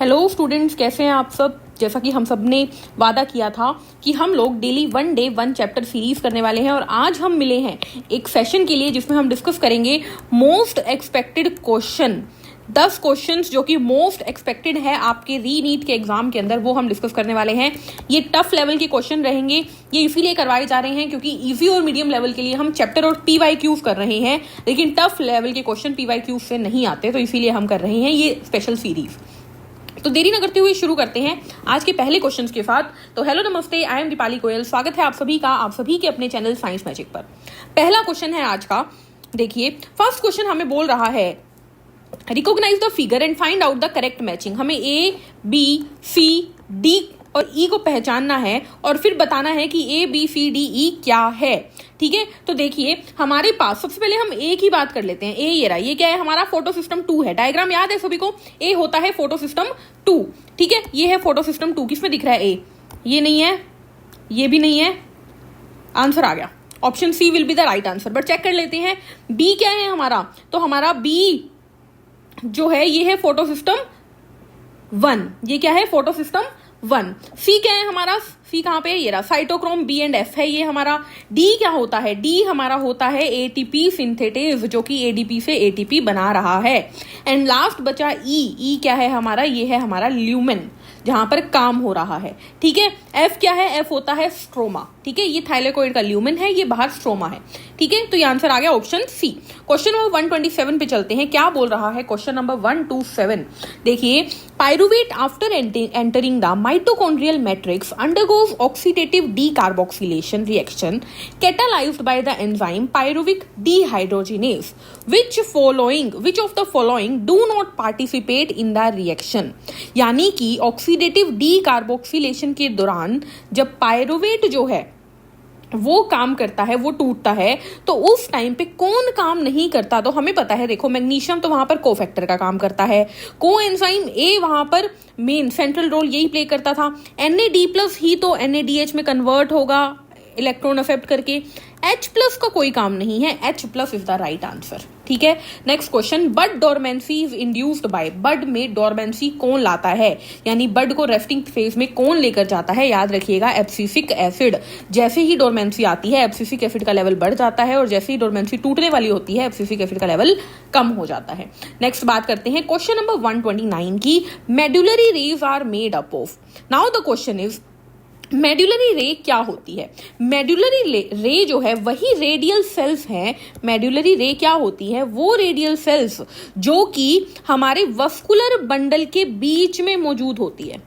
Hello students, कैसे हैं आप सब। जैसा कि हम सब ने वादा किया था कि हम लोग डेली 1 डे 1 चैप्टर सीरीज करने वाले हैं, और आज हम मिले हैं एक सेशन के लिए जिसमें हम डिस्कस करेंगे मोस्ट एक्सपेक्टेड क्वेश्चन। 10 क्वेश्चंस जो कि मोस्ट एक्सपेक्टेड है आपके री नीट के एग्जाम के अंदर, वो हम डिस्कस करने वाले हैं। ये टफ लेवल के क्वेश्चन रहेंगे। ये इसीलिए करवाए जा रहे हैं क्योंकि इजी और मीडियम लेवल के लिए हम चैप्टर और PYQs कर रहे हैं, लेकिन टफ लेवल के क्वेश्चन PYQs से नहीं आते, तो इसीलिए हम कर रहे हैं ये स्पेशल सीरीज। तो देरी न करते हुए शुरू करते हैं आज के पहले क्वेश्चंस के साथ। तो हेलो नमस्ते, आई एम दीपाली गोयल। स्वागत है आप सभी का, आप सभी के अपने चैनल साइंस मैजिक पर। पहला क्वेश्चन है आज का। देखिए, फर्स्ट क्वेश्चन हमें बोल रहा है recognise the figure and find out the correct matching. हमें A, B, C, D और E को पहचानना है और फिर बताना है कि A, B, C, D, E क्या है। ठीक है, तो देखिए हमारे पास सबसे पहले हम A की बात कर लेते हैं। A ये रहा, ये क्या है, हमारा फोटो सिस्टम 2 है। डायग्राम याद है सभी को, A होता है फोटो सिस्टम 2। ठीक है, ये है फोटो सिस्टम 2। किसमें दिख रहा है A? ये नहीं है, ये भी नहीं है। आंसर आ गया, option C will be the right answer. But check कर लेते हैं B क्या है हमारा। तो हमारा B जो है ये है फोटो सिस्टम 1। ये क्या है, फोटो सिस्टम 1। C क्या है हमारा, C कहां पे है, ये रहा, साइटोक्रोम B एंड F है ये हमारा। D क्या होता है, D हमारा होता है ATP सिंथेटेज, जो कि ADP से ATP बना रहा है। एंड लास्ट बचा E क्या है हमारा, ये है हमारा ल्यूमेन, जहां पर काम हो रहा है। ठीक है, F क्या है, F होता है स्ट्रोमा। ठीक है, ये थाइलेकोइड का ल्यूमेन है, ये बाहर स्ट्रोमा है। ठीक है, तो ये आंसर आ गया ऑप्शन C। क्वेश्चन नंबर 127 पे चलते हैं। क्या बोल रहा है क्वेश्चन नंबर 127। देखिए, pyruvate after entering the mitochondrial matrix undergoes oxidative decarboxylation reaction catalysed by the enzyme pyruvic dehydrogenase. which of the following do not participate in the reaction। यानी कि ऑक्सीडेटिव डीकार्बोक्सिलेशन के दौरान जब पायरुवेट जो है वो काम करता है, वो टूटता है, तो उस टाइम पे कौन काम नहीं करता। तो हमें पता है, देखो मैग्नीशियम तो वहां पर कोफैक्टर का काम करता है, कोएंजाइम A वहां पर मेन सेंट्रल रोल यही प्ले करता था। NAD+ ही तो NADH में कन्वर्ट होगा इलेक्ट्रॉन एक्सेप्ट करके। H+ का कोई काम नहीं है, H+ is the right answer. ठीक है, next question, bud dormancy is induced by. Bud में डोरमेंसी कौन लाता है, यानी बड को रेस्टिंग फेज में कौन लेकर जाता है। याद रखिएगा, एब्सिसिक एसिड। जैसे ही डोरमेंसी आती है, एब्सिसिक एसिड का लेवल बढ़ जाता है, और जैसे ही डोरमेंसी टूटने वाली होती है, एब्सिसिक एसिड का लेवल कम हो जाता है। नेक्स्ट बात करते हैं क्वेश्चन नंबर 129 की। Medullary rays are made up of. Now the question is, medullary ray क्या होती है। मेडुलरी रे जो है वही रेडियल सेल्स हैं। मेडुलरी रे क्या होती है, वो रेडियल सेल्स जो कि हमारे वस्कुलर बंडल के बीच में मौजूद होती है,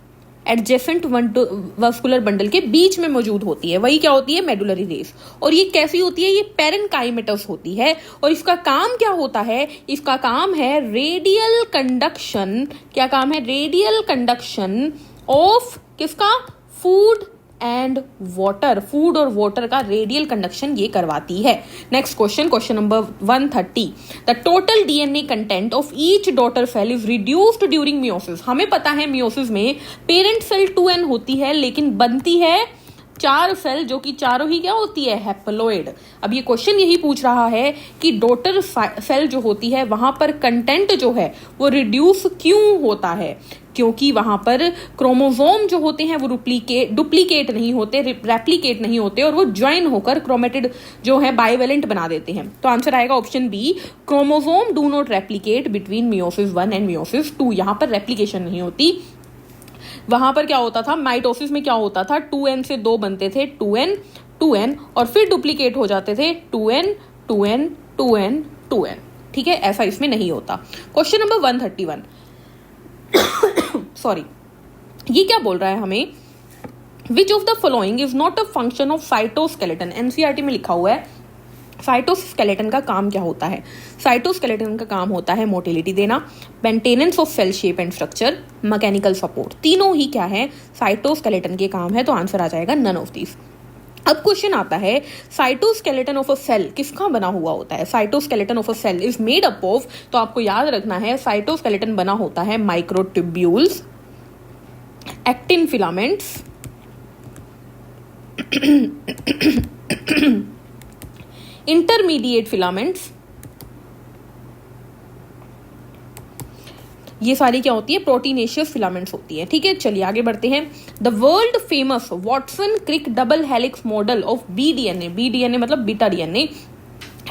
एडजेसेंट वस्कुलर बंडल के बीच में मौजूद होती है, वही क्या होती है, मेडुलरी रेस। और ये कैसी होती है, ये पेरेनकाइमेटस होती है। और इसका काम क्या होता है, इसका काम है रेडियल कंडक्शन। क्या काम है, रेडियल कंडक्शन ऑफ किसका, फूड एंड वाटर। फूड और वाटर का रेडियल कंडक्शन ये करवाती है। Next question, question number 130। The total DNA content of each daughter cell is reduced during meiosis. हमें पता है मियोसिस में पेरेंट सेल 2n होती है, लेकिन बनती है 4 सेल, जो कि चारों ही क्या होती है, हैप्लोइड। अब ये क्वेश्चन यही पूछ रहा है कि डॉटर सेल जो होती है वहां पर कंटेंट जो है वो रिड्यूस क्यों होता है। क्योंकि वहां पर क्रोमोसोम जो होते हैं वो डुप्लीकेट नहीं होते, रेप्लिकेट नहीं होते, और वो ज्वाइन होकर क्रोमेटिड जो है बाइवेलेंट बना देते हैं। तो आंसर आएगा option B, chromosome do not replicate between meiosis 1 and meiosis 2। यहां पर रेप्लिकेशन नहीं होती। वहां पर क्या होता था, माइटोसिस में क्या होता था, 2n से 2 बनते थे, 2n और फिर डुप्लीकेट हो जाते थे 2n 2n 2n 2n। ठीक है, ऐसा इसमें नहीं होता। क्वेश्चन नंबर 131 सॉरी, ये क्या बोल रहा है हमें, which of the following is not a function of cytoskeleton. NCERT में लिखा हुआ है साइटोस्केलेटन का काम क्या होता है। साइटोस्केलेटन का काम होता है मोटिलिटी देना, maintenance of cell shape and structure, mechanical support. तीनों ही क्या है, साइटोस्केलेटन के काम है। तो आंसर आ जाएगा नन ऑफ दीज। अब क्वेश्चन आता है, साइटोस्केलेटन ऑफ अ सेल किसका बना हुआ होता है। Cytoskeleton of a cell is made up of, तो आपको याद रखना है साइटोस्केलेटन बना होता है microtubules, actin filaments, intermediate filaments, ये सारी क्या होती है, प्रोटीनेशियस फिलामेंट्स होती है। ठीक है, चलिए आगे बढ़ते हैं। The world famous Watson Crick double helix model of BDNA, BDNA मतलब बीटा डीएनए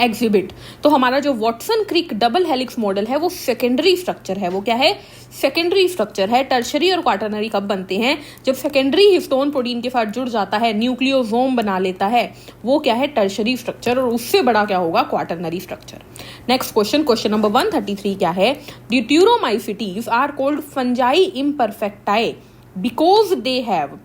एग्जिबिट। तो हमारा जो Watson Crick double helix model है वो सेकेंडरी स्ट्रक्चर है। वो क्या है, सेकेंडरी स्ट्रक्चर है। टर्शरी और क्वाटरनरी कब बनते हैं, जब सेकेंडरी हिस्टोन प्रोटीन के साथ जुड़ जाता है, न्यूक्लियोसोम बना लेता है, वो क्या है, टर्शरी स्ट्रक्चर, और उससे बड़ा क्या होगा, quaternary structure. Next question, question number 133 क्या है, deuteromycetes are called fungi imperfecti because they have.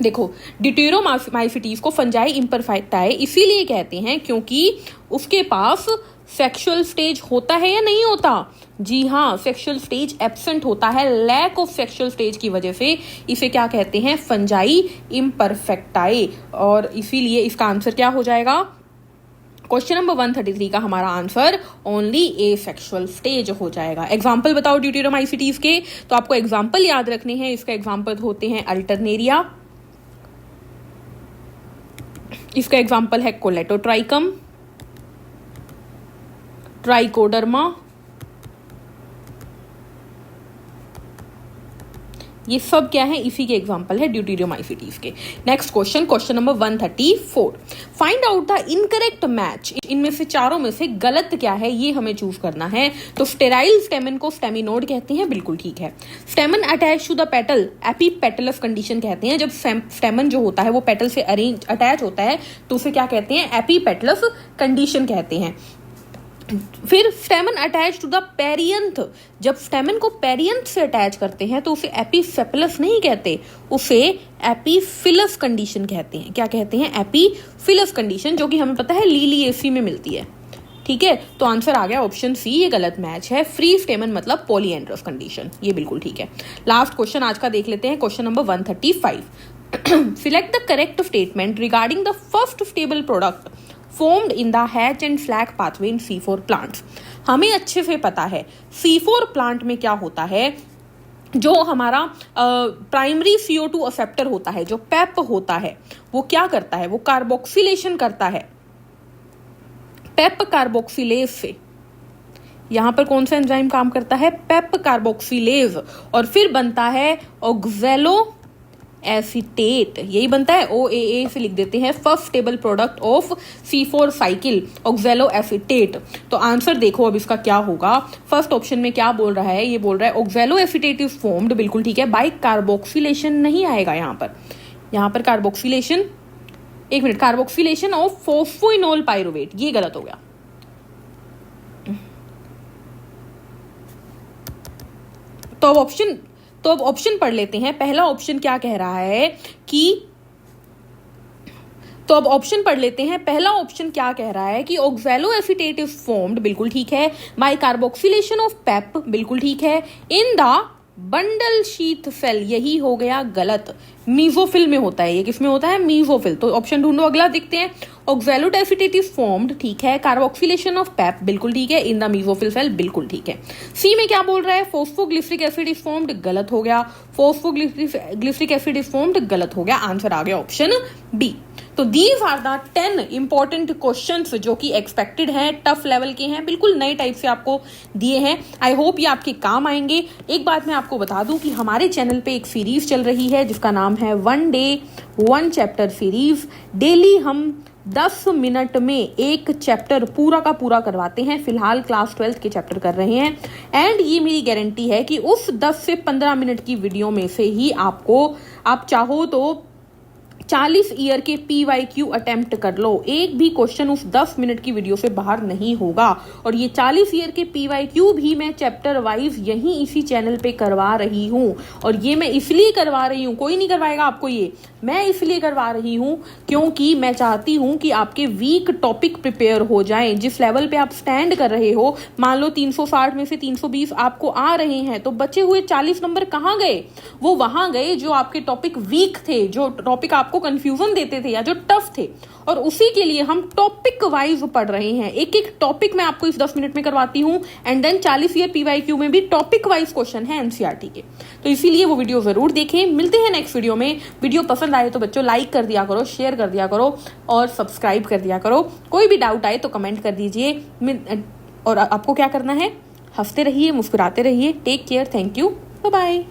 देखो, ड्यूटेरोमाइसिटीज को फंजाई इम्परफेक्टाई इसीलिए कहते हैं क्योंकि उसके पास सेक्सुअल स्टेज होता है या नहीं होता, जी हाँ, सेक्सुअल स्टेज एब्सेंट होता है। लैक ऑफ सेक्सुअल स्टेज की वजह से इसे क्या कहते हैं, फंजाई इम्परफेक्टाई, और इसीलिए इसका आंसर क्या हो जाएगा, क्वेश्चन नंबर 133 का हमारा आंसर ओनली ए सेक्सुअल स्टेज हो जाएगा। एग्जाम्पल बताओ ड्यूटेरोमाइसिटीज के, तो आपको एग्जाम्पल याद रखने हैं। इसका एग्जाम्पल होते हैं अल्टरनेरिया, इसका एग्जाम्पल है कोलेटोट्राइकम, ट्राइकोडर्मा, ये सब क्या है, इसी के एग्जाम्पल है ड्यूटेरोमाइसिटीज के। Next question, question number 134, find out the incorrect match. इनमें से चारों में से गलत क्या है, ये हमें चूज करना है। तो स्टेराइल स्टेमन को स्टेमिनोड कहते हैं, बिल्कुल ठीक है। Stamen attach to the petal epipetalous condition कहते हैं। जब स्टेमन जो होता है वो पेटल से अटैच होता है तो उसे क्या कहते हैं, एपीपेटलस कंडीशन कहते हैं। फिर stamen attach to the perianth, जब स्टेमन को पेरियंथ से अटैच करते हैं तो उसे एपीसेपलस नहीं कहते, उसे एपीफिलस कंडीशन कहते हैं। क्या कहते हैं, एपीफिलस कंडीशन, जो कि हमें पता है लिलिएसी में मिलती है। ठीक है, तो आंसर आ गया ऑप्शन सी, ये गलत मैच है। फ्री स्टेमन मतलब पॉलीएंड्रस कंडीशन, ये बिल्कुल ठीक है। लास्ट क्वेश्चन आज का देख लेते हैं, question number 135, select the correct statement regarding the first stable product formed in the hatch and flag pathway in C4 plants। हमें अच्छे से पता है C4 प्लांट में क्या होता है, जो हमारा प्राइमरी CO2 एक्सेप्टर होता है, जो पेप होता है, वो क्या करता है, वो कार्बोक्सिलेशन करता है पेप कार्बोक्सिलेज से। यहां पर कौन सा एंजाइम काम करता है, पेप कार्बोक्सिलेज, और फिर बनता है ऑक्सैलो एसीटेट, यही बनता है, OAA से लिख देते हैं, first stable product of C4 cycle, oxalo acetate. तो आंसर देखो अब इसका क्या होगा। फर्स्ट ऑप्शन में क्या बोल रहा है, ये बोल रहा है ऑक्सैलो एसीटेट इज फॉर्म्ड, बिल्कुल ठीक है, बाय कार्बोक्सिलेशन नहीं आएगा यहाँ पर कार्बोक्सिलेशन, एक minute, carboxylation of phosphoenol pyruvate, ये गलत हो गया। तो अब ऑप्शन पढ़ लेते हैं। पहला ऑप्शन क्या कह रहा है कि, तो अब ऑप्शन पढ़ लेते हैं। पहला ऑप्शन क्या कह रहा है कि ऑक्सैलो एसीटेट इज फॉर्म्ड, बिल्कुल ठीक है, बाय कार्बोक्सिलेशन ऑफ पेप, बिल्कुल ठीक है, in the bundle sheath cell, यही हो गया गलत। मीजोफिल में होता है, ये किसमें होता है, मीजोफिल। तो ऑप्शन ढूंढो अगला, देखते हैं। ऑक्सैलो एसीटेट इज फॉर्म्ड, ठीक है, कार्बोक्सिलेशन ऑफ पेप, बिल्कुल ठीक है, इन द मीजोफिल सेल, बिल्कुल ठीक है। सी में क्या बोल रहा है, फोस्फोग्लिसरिक एसिड इज फॉर्म्ड, गलत हो गया। फोस्फोग्लिसरिक एसिड इज फॉर्म्ड, गलत हो गया। आंसर आ गया ऑप्शन बी। तो these are the 10 important questions जो कि एक्सपेक्टेड हैं, टफ लेवल के हैं, बिल्कुल नए टाइप से आपको दिए हैं। आई होप ये आपके काम आएंगे। एक बात मैं आपको बता दूं कि हमारे चैनल पे एक सीरीज चल रही है जिसका नाम है 1 डे 1 चैप्टर सीरीज। डेली हम 10 मिनट में एक चैप्टर पूरा का पूरा करवाते हैं। फिलहाल क्लास 12 के चैप्टर कर रहे हैं, एंड ये मेरी गारंटी है कि उस 10 से 15 मिनट की वीडियो में से ही आपको, आप चाहो तो 40 ईयर के PYQ अटेम्प्ट कर लो, एक भी क्वेश्चन उस 10 मिनट की वीडियो से बाहर नहीं होगा। और ये 40 ईयर के PYQ भी मैं चैप्टर वाइज यहीं इसी चैनल पे करवा रही हूँ। और ये मैं इसलिए करवा रही हूँ, कोई नहीं करवाएगा आपको, ये मैं इसलिए करवा रही हूँ क्योंकि मैं चाहती हूँ कि आपके वीक टॉपिक प्रिपेयर हो जाएं। जिस लेवल पे आप स्टैंड कर रहे हो, मान लो 360 में से 320 आपको आ रहे हैं, तो बचे हुए 40 नंबर कहाँ गए, वो वहां गए जो आपके टॉपिक वीक थे, जो टॉपिक आपको कंफ्यूजन देते थे या जो टफ थे। और उसी के लिए हम टॉपिक वाइज पढ़ रहे हैं। एक एक टॉपिक मैं आपको इस 10 मिनट में करवाती हूँ, एंड देन 40 ईयर PYQ में भी टॉपिक वाइज क्वेश्चन है NCERT के। तो इसीलिए वो वीडियो जरूर देखें। मिलते हैं नेक्स्ट वीडियो में। वीडियो पसंद आए तो बच्चों लाइक कर दिया करो, शेयर कर दिया करो और सब्सक्राइब कर दिया करो। कोई भी डाउट आए तो कमेंट कर दीजिए। और आपको क्या करना है, हंसते रहिए, मुस्कुराते रहिए। Take care, thank you, bye bye.